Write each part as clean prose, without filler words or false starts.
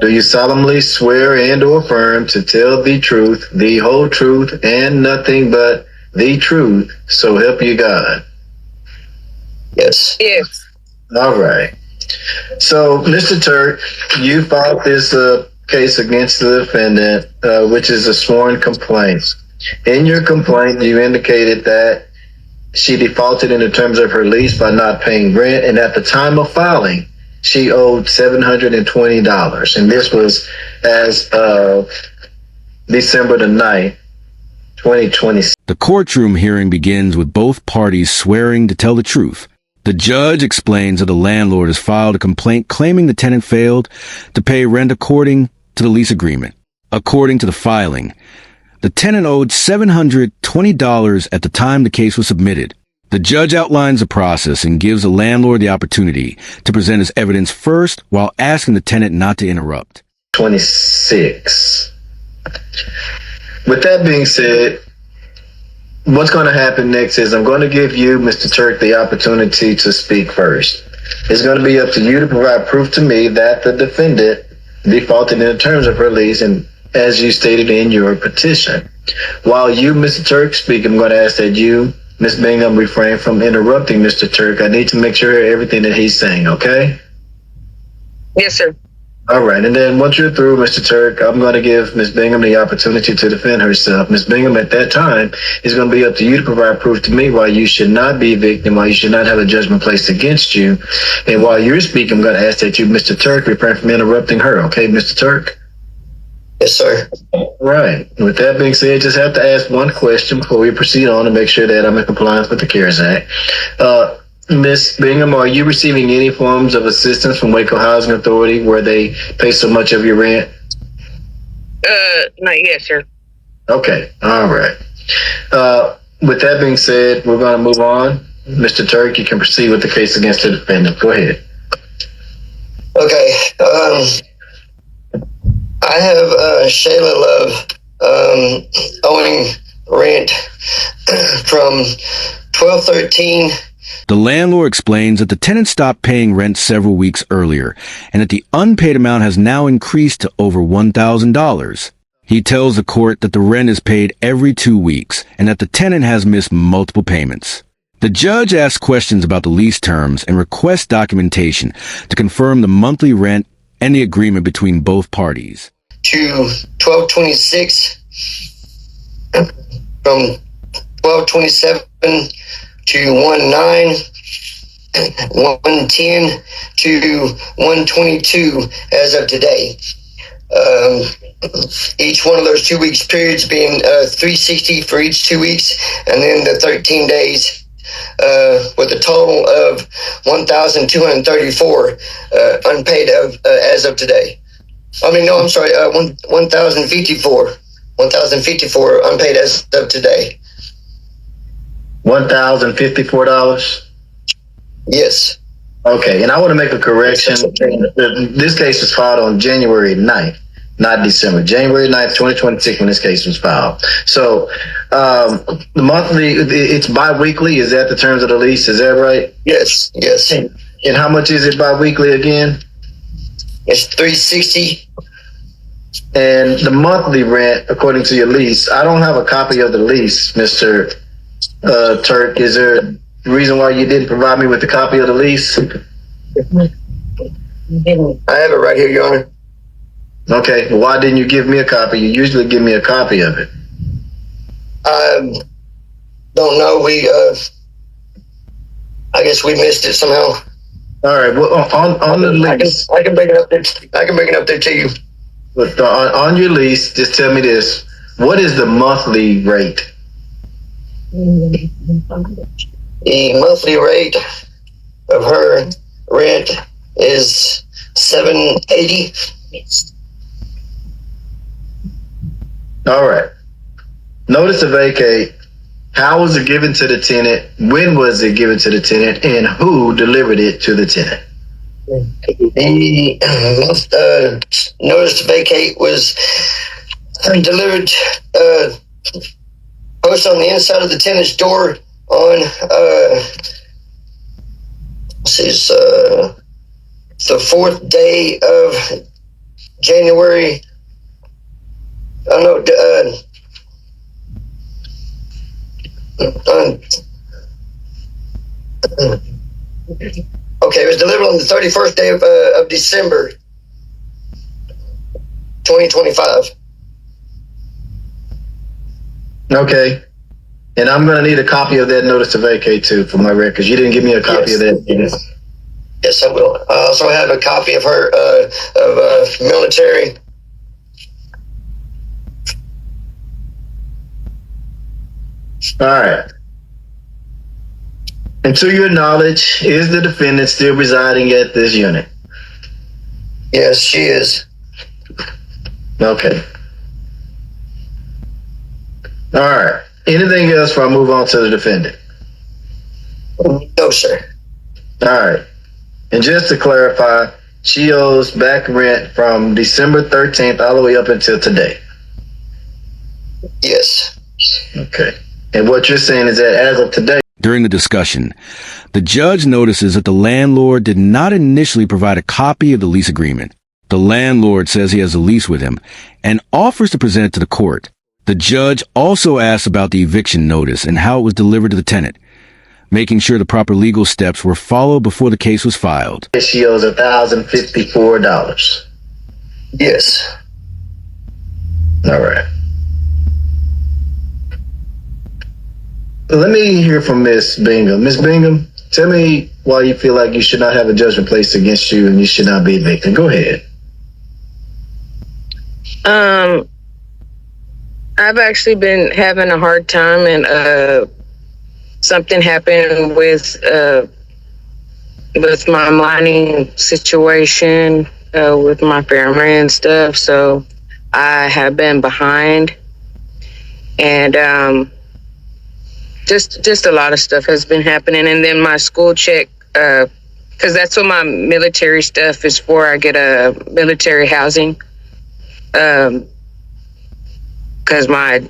Do you solemnly swear and or affirm to tell the truth, the whole truth, and nothing but the truth, so help you God? Yes. Yes. All right. So, Mr. Turk, you filed this case against the defendant, which is a sworn complaint. In your complaint, you indicated that she defaulted in the terms of her lease by not paying rent, and at the time of filing, she owed $720, and this was as of December the 9th, 2020. The courtroom hearing begins with both parties swearing to tell the truth. The judge explains that the landlord has filed a complaint claiming the tenant failed to pay rent according to the lease agreement. According to the filing, the tenant owed $720 at the time the case was submitted. The judge outlines the process and gives the landlord the opportunity to present his evidence first while asking the tenant not to interrupt. 26. With that being said, what's going to happen next is I'm going to give you, Mr. Turk, the opportunity to speak first. It's going to be up to you to provide proof to me that the defendant defaulted in the terms of her lease, and as you stated in your petition. While you, Mr. Turk, speak, I'm going to ask that you, Ms. Bingham, refrain from interrupting Mr. Turk. I need to make sure everything that he's saying, okay? Yes, sir. All right, and then once you're through, Mr. Turk, I'm going to give Ms. Bingham the opportunity to defend herself. Ms. Bingham, at that time, it's going to be up to you to provide proof to me why you should not be a victim, why you should not have a judgment placed against you. And while you're speaking, I'm going to ask that you, Mr. Turk, refrain from interrupting her, okay, Mr. Turk? Yes, sir. Right. With that being said, just have to ask one question before we proceed on to make sure that I'm in compliance with the CARES Act. Ms. Bingham, are you receiving any forms of assistance from Waco Housing Authority where they pay so much of your rent? Not yet, sir. Okay. All right. With that being said, we're going to move on. Mr. Turk, you can proceed with the case against the defendant. Go ahead. Okay. I have Shayla Love owing rent from 12/13. The landlord explains that the tenant stopped paying rent several weeks earlier, and that the unpaid amount has now increased to over $1,000. He tells the court that the rent is paid every 2 weeks, and that the tenant has missed multiple payments. The judge asks questions about the lease terms and requests documentation to confirm the monthly rent and the agreement between both parties. To 12/26, from 12/27 to 1/9, 1/10 to 1/22 as of today. Each one of those 2 weeks periods being $360 for each 2 weeks, and then the 13 days with a total of $1,234 unpaid as of today. I mean, no, I'm sorry, $1,054 unpaid as of today. $1,054? Yes. Okay, and I want to make a correction. This case was filed on January 9th, not December. January 9th, 2026, when this case was filed. So, the monthly, it's bi-weekly. Is that the terms of the lease? Is that right? Yes. Yes. And how much is it bi-weekly again? It's $360. And the monthly rent, according to your lease, I don't have a copy of the lease, Mr. Turk. Is there a reason why you didn't provide me with a copy of the lease? I have it right here, Your Honor. Okay, well, why didn't you give me a copy? You usually give me a copy of it. Don't know. I guess we missed it somehow. All right. Well, on the lease, I can bring it up there. I can bring it up there to you. But on your lease, just tell me this: what is the monthly rate? The monthly rate of her rent is $780. All right. Notice to vacate. How was it given to the tenant? When was it given to the tenant? And who delivered it to the tenant? The notice to vacate was delivered, posted on the inside of the tenant's door on the 4th day of January. I know. Okay, it was delivered on the 31st day of December, 2025. Okay. And I'm going to need a copy of that notice to vacate too for my records. You didn't give me a copy of that. Yes, I will. I also have a copy of her military. All right. And to your knowledge, is the defendant still residing at this unit? Yes, she is. Okay. All right. Anything else before I move on to the defendant? No, sir. All right. And just to clarify, she owes back rent from December 13th all the way up until today. Yes. Okay. And what you're saying is that as of today, During the discussion, the judge notices that the landlord did not initially provide a copy of the lease agreement. The landlord says he has a lease with him and offers to present it to the court. The judge also asks about the eviction notice and how it was delivered to the tenant, making sure the proper legal steps were followed before the case was filed. she owes $1,054. Yes. All right. Let me hear from Miss Bingham. Miss Bingham, tell me why you feel like you should not have a judgment placed against you and you should not be evicted. Go ahead. I've actually been having a hard time, and something happened with my mining situation, with my family and stuff. So I have been behind, and just a lot of stuff has been happening. And then my school check, because that's what my military stuff is for. I get a military housing, because my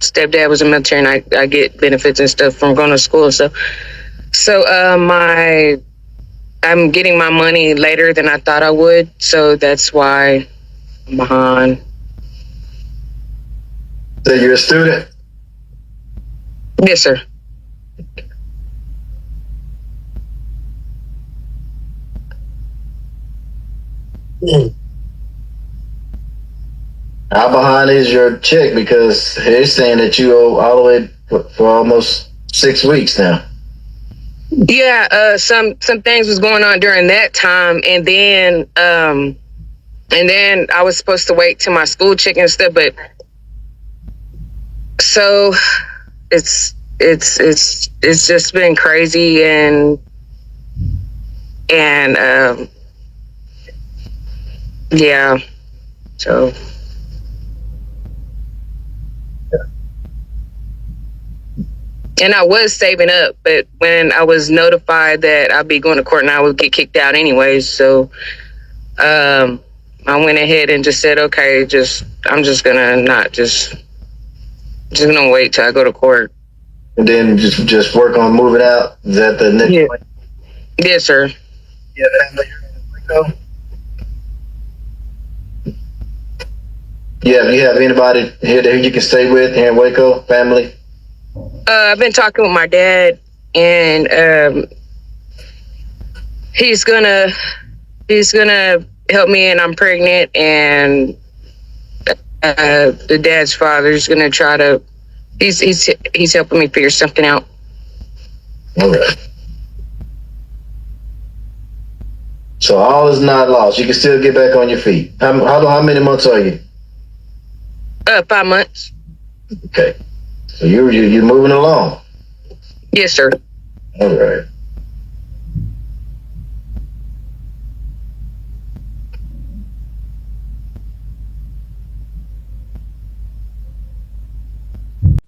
stepdad was a military, and I get benefits and stuff from going to school and stuff. So I'm getting my money later than I thought I would, so that's why I'm behind. So you're a student? Yes, sir. How behind is your check? Because they're saying that you owe all the way for almost 6 weeks now. Yeah, some things was going on during that time, and then I was supposed to wait till my school check and stuff, but so it's just been crazy, and yeah, so. And I was saving up, but when I was notified that I'd be going to court and I would get kicked out anyways, so I went ahead and just said, okay, I'm just gonna gonna wait till I go to court. And then just work on moving out? Is that the next point? Yes, sir. Yeah, family here in Waco? Yeah, do you have anybody here that you can stay with here in Waco, family? I've been talking with my dad, and he's gonna help me, and I'm pregnant, and the dad's father's gonna try to. He's helping me figure something out. All right. So all is not lost. You can still get back on your feet. How many months are you? 5 months. Okay. So you're moving along. Yes, sir. All right.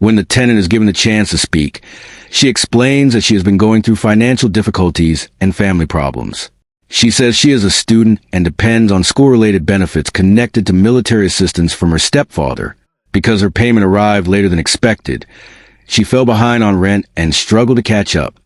When the tenant is given a chance to speak, she explains that she has been going through financial difficulties and family problems. She says she is a student and depends on school-related benefits connected to military assistance from her stepfather. Because her payment arrived later than expected, she fell behind on rent and struggled to catch up.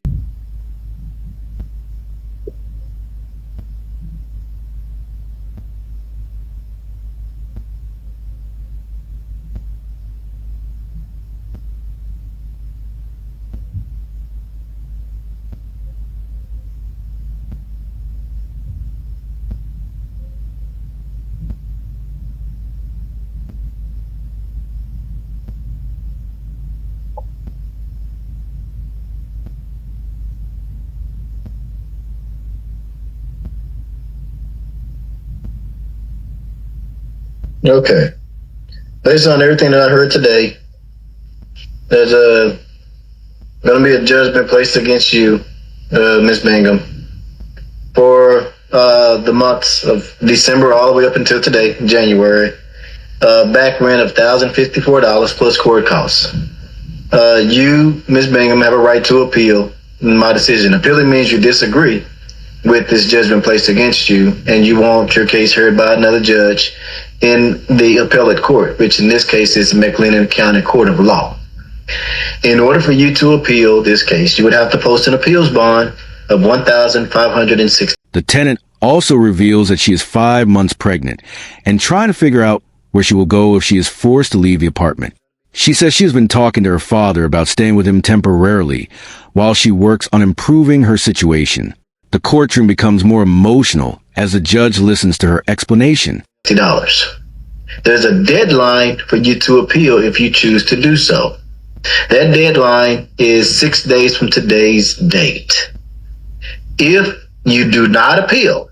Okay. Based on everything that I heard today, there's going to be a judgment placed against you, Miss Bingham, for the months of December all the way up until today, January. Back rent of $1,054 plus court costs. You, Miss Bingham, have a right to appeal my decision. Appealing means you disagree with this judgment placed against you, and you want your case heard by another judge in the appellate court, which in this case is McLennan County Court of Law. In order for you to appeal this case, you would have to post an appeals bond of $1,560. The tenant also reveals that she is 5 months pregnant and trying to figure out where she will go if she is forced to leave the apartment. She says she has been talking to her father about staying with him temporarily while she works on improving her situation. The courtroom becomes more emotional as the judge listens to her explanation. There's a deadline for you to appeal if you choose to do so. That deadline is 6 days from today's date. If you do not appeal,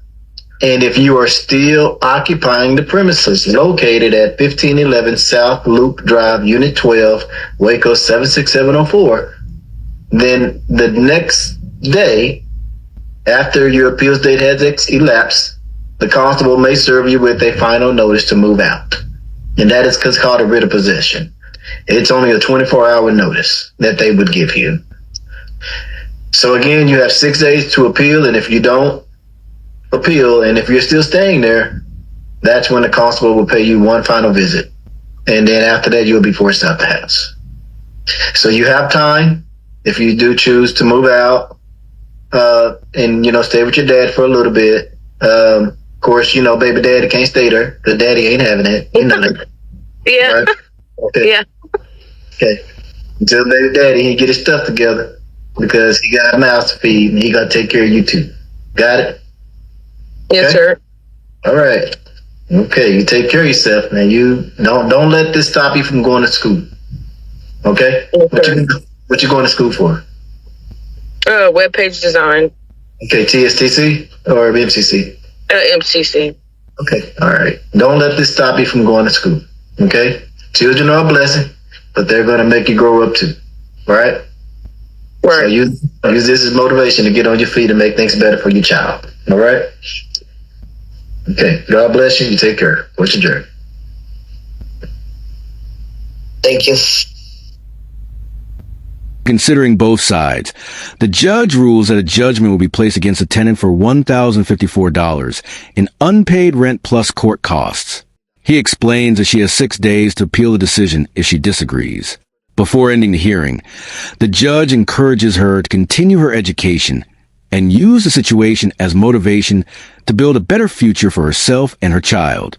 and if you are still occupying the premises located at 1511 South Loop Drive, Unit 12, Waco 76704, then the next day, after your appeals date has elapsed, the constable may serve you with a final notice to move out. And that is called a writ of possession. It's only a 24-hour notice that they would give you. So again, you have 6 days to appeal, and if you don't appeal, and if you're still staying there, that's when the constable will pay you one final visit. And then after that, you'll be forced out the house. So you have time, if you do choose to move out, and, stay with your dad for a little bit. Of course, baby daddy can't stay there, because daddy ain't having it. Yeah. Right? Okay. Yeah. Okay. Until baby daddy, he get his stuff together, because he got a mouth to feed, and he got to take care of you too. Got it? Yes, Okay? sir. All right. Okay, you take care of yourself, man. You don't let this stop you from going to school. Okay? Okay. What you going to school for? Web page design. Okay, TSTC or MCC? MCC. Okay, all right. Don't let this stop you from going to school. Okay? Children are a blessing, but they're going to make you grow up too. All right? Right. So use this as motivation to get on your feet and make things better for your child. All right? Okay. God bless you. You take care. What's your journey? Thank you. Considering both sides, the judge rules that a judgment will be placed against the tenant for $1,054 in unpaid rent plus court costs. He explains that she has 6 days to appeal the decision if she disagrees. Before ending the hearing, the judge encourages her to continue her education and use the situation as motivation to build a better future for herself and her child.